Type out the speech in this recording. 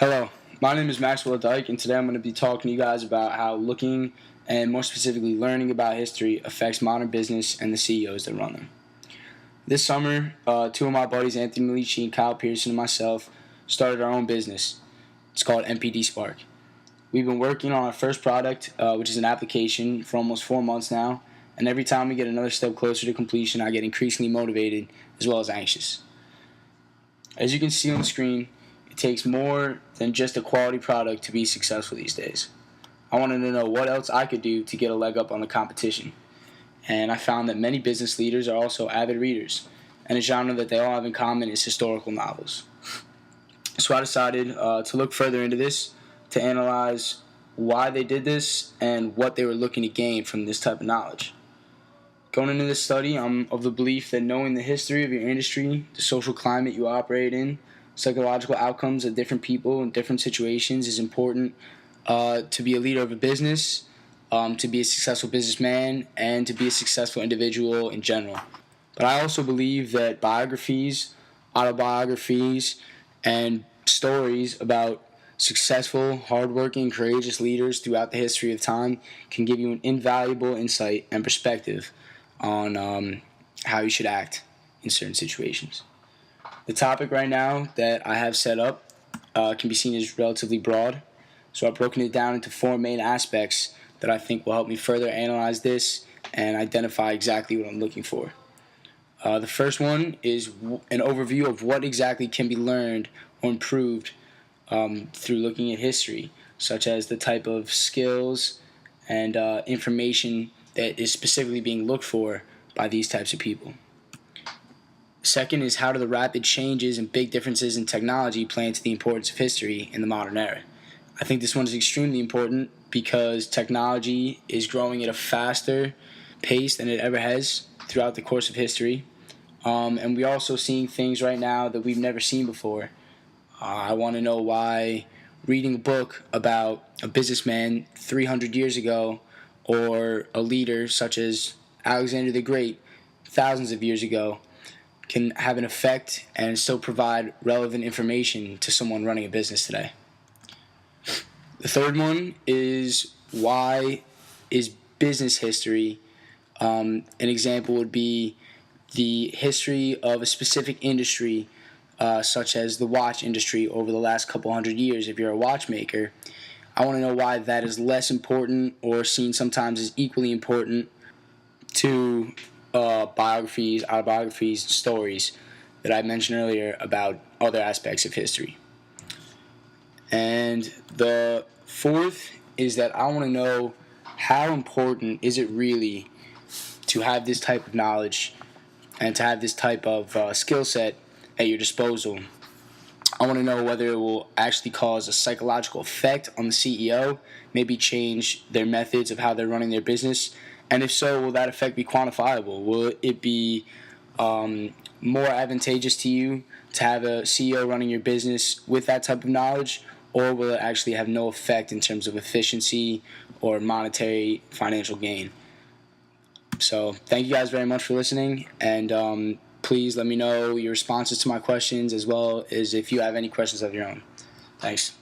Hello, my name is Maxwell Dyke, and today I'm going to be talking to you guys about how looking and more specifically learning about history affects modern business and the CEOs that run them. This summer, two of my buddies, Anthony Malici and Kyle Pearson, and myself, started our own business. It's called MPD Spark. We've been working on our first product, which is an application, for almost 4 months now, and every time we get another step closer to completion, I get increasingly motivated as well as anxious. As you can see on the screen, it takes more than just a quality product to be successful these days. I wanted to know what else I could do to get a leg up on the competition. And I found that many business leaders are also avid readers, and a genre that they all have in common is historical novels. So I decided to look further into this, to analyze why they did this and what they were looking to gain from this type of knowledge. Going into this study, I'm of the belief that knowing the history of your industry, the social climate you operate in, psychological outcomes of different people in different situations is important to be a leader of a business, to be a successful businessman, and to be a successful individual in general. But I also believe that biographies, autobiographies, and stories about successful, hardworking, courageous leaders throughout the history of time can give you an invaluable insight and perspective on how you should act in certain situations. The topic right now that I have set up can be seen as relatively broad, so I've broken it down into 4 main aspects that I think will help me further analyze this and identify exactly what I'm looking for. The first one is an overview of what exactly can be learned or improved through looking at history, such as the type of skills and information that is specifically being looked for by these types of people. Second is how do the rapid changes and big differences in technology play into the importance of history in the modern era. I think this one is extremely important because technology is growing at a faster pace than it ever has throughout the course of history. And we're also seeing things right now that we've never seen before. I want to know why reading a book about a businessman 300 years ago or a leader such as Alexander the Great thousands of years ago can have an effect and still provide relevant information to someone running a business today. The third one is why is business history. An example would be the history of a specific industry, such as the watch industry over the last couple hundred years. If you're a watchmaker, I want to know why that is less important or seen sometimes as equally important to biographies, autobiographies, stories that I mentioned earlier about other aspects of history. And the fourth is that I want to know how important is it really to have this type of knowledge and to have this type of skill set at your disposal. I want to know whether it will actually cause a psychological effect on the CEO, maybe change their methods of how they're running their business, and if so, will that effect be quantifiable? Will it be more advantageous to you to have a CEO running your business with that type of knowledge, or will it actually have no effect in terms of efficiency or monetary financial gain? So thank you guys very much for listening, and please let me know your responses to my questions as well as if you have any questions of your own. Thanks.